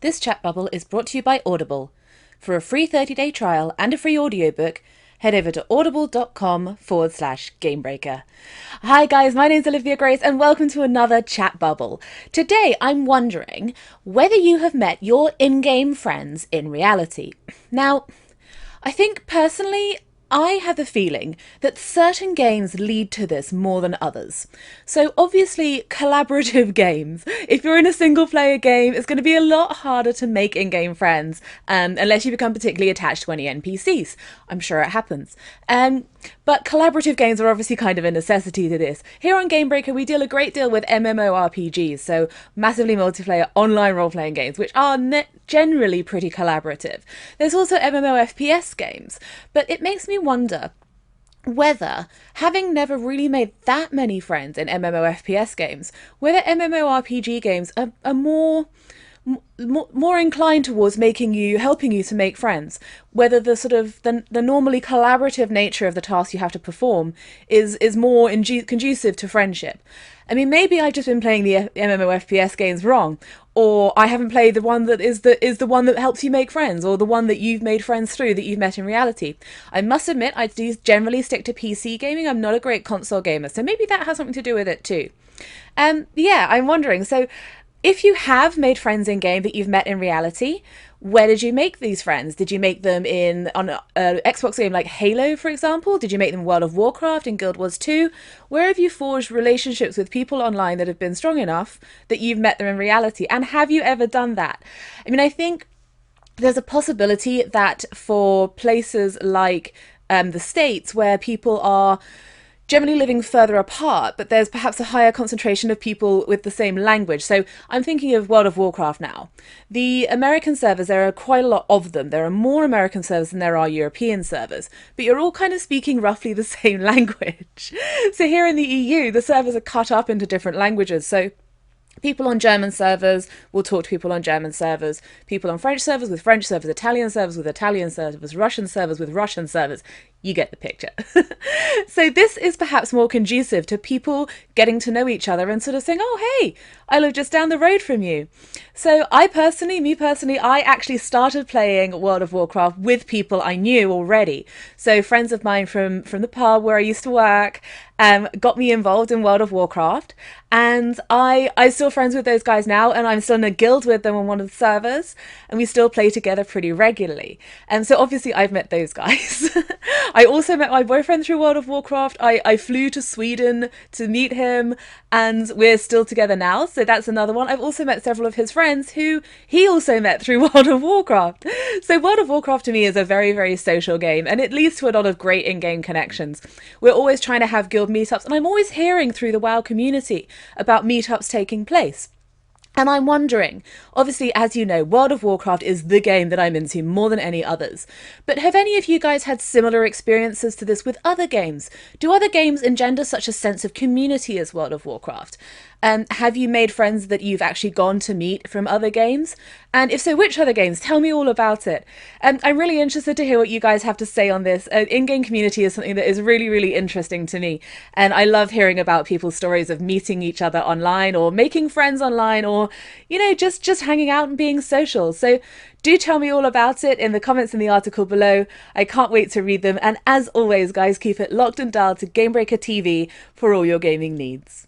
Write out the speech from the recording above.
This chat bubble is brought to you by Audible. For a free 30-day trial and a free audiobook, head over to audible.com/gamebreaker. Hi guys, my name's Olivia Grace and welcome to another chat bubble. Today I'm wondering whether you have met your in-game friends in reality. Now, I think personally, I have the feeling that certain games lead to this more than others. So obviously collaborative games, if you're in a single player game, it's going to be a lot harder to make in-game friends unless you become particularly attached to any NPCs. I'm sure it happens. But collaborative games are obviously kind of a necessity to this. Here on Gamebreaker we deal a great deal with MMORPGs, so massively multiplayer online role-playing games, which are generally pretty collaborative. There's also MMOFPS games, but it makes me wonder whether, having never really made that many friends in MMOFPS games, whether MMORPG games are more inclined towards helping you to make friends, whether the normally collaborative nature of the task you have to perform is more conducive to friendship. I mean, maybe I've just been playing the MMOFPS games wrong, or I haven't played the one that is the one that helps you make friends, or the one that you've made friends through that you've met in reality. I must admit, I do generally stick to PC gaming. I'm not a great console gamer, so maybe that has something to do with it too. Yeah, I'm wondering, so if you have made friends in game that you've met in reality, where did you make these friends? Did you make them on an Xbox game like Halo, for example? Did you make them in World of Warcraft, in Guild Wars 2? Where have you forged relationships with people online that have been strong enough that you've met them in reality? And have you ever done that? I mean, I think there's a possibility that for places like the States, where people are generally living further apart, but there's perhaps a higher concentration of people with the same language. So I'm thinking of World of Warcraft now. The American servers, there are quite a lot of them. There are more American servers than there are European servers, but you're all kind of speaking roughly the same language. So here in the EU, the servers are cut up into different languages. So people on German servers will talk to people on German servers, people on French servers with French servers, Italian servers with Italian servers, Russian servers with Russian servers. You get the picture. So this is perhaps more conducive to people getting to know each other and sort of saying, oh, hey, I live just down the road from you. So me personally, I actually started playing World of Warcraft with people I knew already. So friends of mine from the pub where I used to work got me involved in World of Warcraft. And I'm still friends with those guys now, and I'm still in a guild with them on one of the servers, and we still play together pretty regularly. And so obviously I've met those guys. I also met my boyfriend through World of Warcraft. I flew to Sweden to meet him, and we're still together now, so that's another one. I've also met several of his friends who he also met through World of Warcraft. So World of Warcraft to me is a very, very social game, and it leads to a lot of great in-game connections. We're always trying to have guild meetups, and I'm always hearing through the WoW community about meetups taking place. And I'm wondering, obviously, as you know, World of Warcraft is the game that I'm into more than any others. But have any of you guys had similar experiences to this with other games? Do other games engender such a sense of community as World of Warcraft? Have you made friends that you've actually gone to meet from other games? And if so, which other games? Tell me all about it. I'm really interested to hear what you guys have to say on this. In-game community is something that is really, really interesting to me. And I love hearing about people's stories of meeting each other online or making friends online, or, you know, just hanging out and being social. So do tell me all about it in the comments in the article below. I can't wait to read them. And as always, guys, keep it locked and dialed to Gamebreaker TV for all your gaming needs.